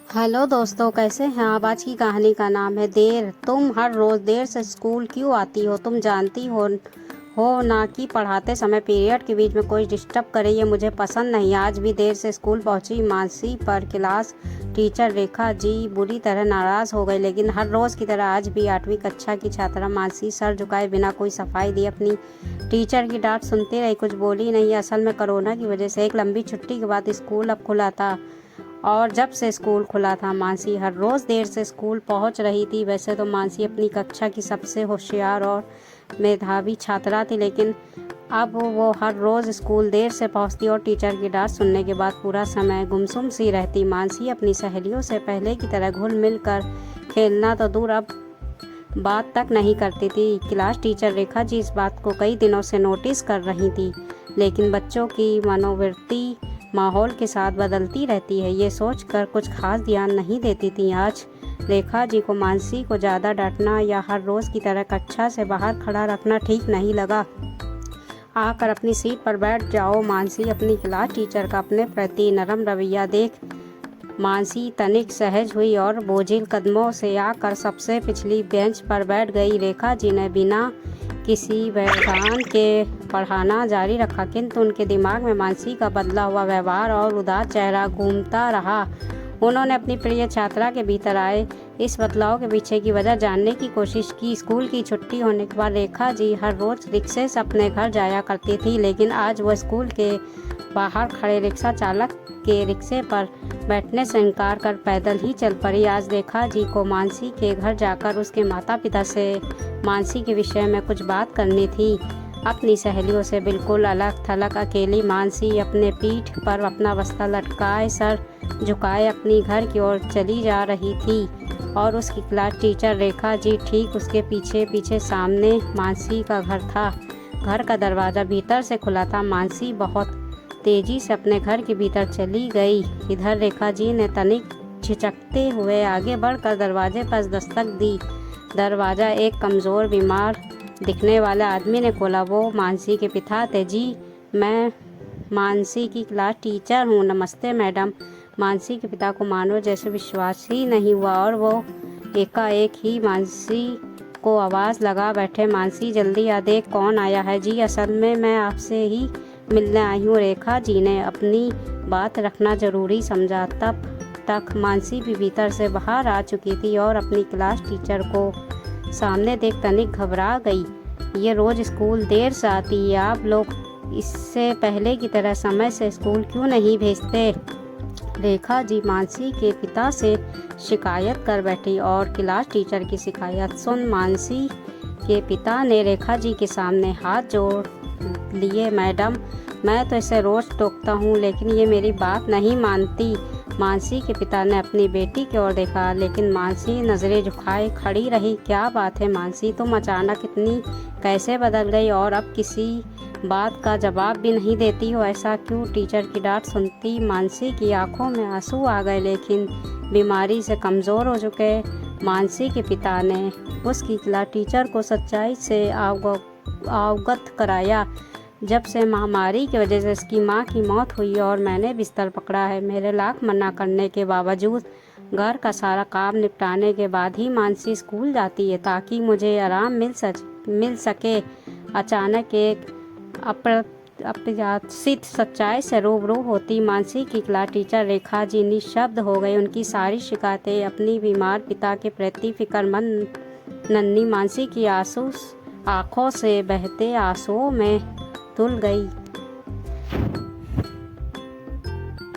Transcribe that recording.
Hello दोस्तों, कैसे हैं आप। आज की कहानी का नाम है देर। तुम हर रोज़ देर से स्कूल क्यों आती हो। तुम जानती हो ना कि पढ़ाते समय पीरियड के बीच में कोई डिस्टर्ब करे ये मुझे पसंद नहीं। आज भी देर से स्कूल पहुंची मानसी पर क्लास टीचर रेखा जी बुरी तरह नाराज़ हो गई। लेकिन हर रोज़ की तरह आज भी 8वीं कक्षा की छात्रा मानसी सर झुकाए बिना कोई सफाई दिए अपनी टीचर की डांट सुनती रही। कुछ बोली नहीं। असल में कोरोना की वजह से एक लंबी छुट्टी के बाद स्कूल अब खुला था और जब से स्कूल खुला था मानसी हर रोज़ देर से स्कूल पहुंच रही थी। वैसे तो मानसी अपनी कक्षा की सबसे होशियार और मेधावी छात्रा थी, लेकिन अब वो हर रोज़ स्कूल देर से पहुंचती और टीचर की डांट सुनने के बाद पूरा समय गुमसुम सी रहती। मानसी अपनी सहेलियों से पहले की तरह घुल मिल कर खेलना तो दूर अब बात तक नहीं करती थी। क्लास टीचर रेखा जी इस बात को कई दिनों से नोटिस कर रही थी, लेकिन बच्चों की मनोवृत्ति माहौल के साथ बदलती रहती है, ये सोचकर कुछ खास ध्यान नहीं देती थी। आज रेखा जी को मानसी को ज़्यादा डांटना या हर रोज़ की तरह कक्षा से बाहर खड़ा रखना ठीक नहीं लगा। आकर अपनी सीट पर बैठ जाओ। मानसी अपनी क्लास टीचर का अपने प्रति नरम रवैया देख मानसी तनिक सहज हुई और बोझिल कदमों से आकर सबसे पिछली बेंच पर बैठ गई। रेखा जी ने बिना किसी व्यवधान के पढ़ाना जारी रखा, किंतु उनके दिमाग में मानसी का बदला हुआ व्यवहार और उदास चेहरा घूमता रहा। उन्होंने अपनी प्रिय छात्रा के भीतर आए इस बदलाव के पीछे की वजह जानने की कोशिश की। स्कूल की छुट्टी होने के बाद रेखा जी हर रोज़ रिक्शे से अपने घर जाया करती थी, लेकिन आज वह स्कूल के बाहर खड़े रिक्शा चालक के रिक्शे पर बैठने से इनकार कर पैदल ही चल पड़ी। आज रेखा जी को मानसी के घर जाकर उसके माता पिता से मानसी के विषय में कुछ बात करनी थी। अपनी सहेलियों से बिल्कुल अलग थलग अकेली मानसी अपने पीठ पर अपना बस्ता लटकाए सर झुकाए अपनी घर की ओर चली जा रही थी और उसकी क्लास टीचर रेखा जी ठीक उसके पीछे पीछे। सामने मानसी का घर था। घर का दरवाज़ा भीतर से खुला था। मानसी बहुत तेज़ी से अपने घर के भीतर चली गई। इधर रेखा जी ने तनिक झिझकते हुए आगे बढ़कर दरवाजे पर दस्तक दी। दरवाज़ा एक कमज़ोर बीमार दिखने वाले आदमी ने खोला। वो मानसी के पिता थे। जी, मैं मानसी की क्लास टीचर हूँ। नमस्ते मैडम। मानसी के पिता को मानो जैसे विश्वास ही नहीं हुआ और वो एकाएक ही मानसी को आवाज़ लगा बैठे, मानसी जल्दी आ, देख कौन आया है। जी, असल में मैं आपसे ही मिलने आई हूँ। रेखा जी ने अपनी बात रखना ज़रूरी समझा। तब तक मानसी भी भीतर से बाहर आ चुकी थी और अपनी क्लास टीचर को सामने देख तनिक घबरा गई। ये रोज़ स्कूल देर से आती है, आप लोग इससे पहले की तरह समय से स्कूल क्यों नहीं भेजते। रेखा जी मानसी के पिता से शिकायत कर बैठी और क्लास टीचर की शिकायत सुन मानसी के पिता ने रेखा जी के सामने हाथ जोड़ लिए। मैडम, मैं तो इसे रोज़ टोकता हूँ, लेकिन ये मेरी बात नहीं मानती। मानसी के पिता ने अपनी बेटी की ओर देखा, लेकिन मानसी नज़रें झुकाए खड़ी रही। क्या बात है मानसी, तुम अचानक इतनी कैसे बदल गई और अब किसी बात का जवाब भी नहीं देती हो, ऐसा क्यों। टीचर की डांट सुनती मानसी की आंखों में आंसू आ गए, लेकिन बीमारी से कमज़ोर हो चुके मानसी के पिता ने उसकी क्लास टीचर को सच्चाई से अवगत कराया। जब से महामारी की वजह से इसकी मां की मौत हुई और मैंने बिस्तर पकड़ा है, मेरे लाख मना करने के बावजूद घर का सारा काम निपटाने के बाद ही मानसी स्कूल जाती है ताकि मुझे आराम मिल सके। अचानक एक अप्रत्याशित सच्चाई से रूबरू होती मानसी की क्लास टीचर रेखा जी निशब्द हो गई। उनकी सारी शिकायतें अपनी बीमार पिता के प्रति फिक्रमंद नन्ही मानसी की आंखों से बहते आंसुओं में धुल गई।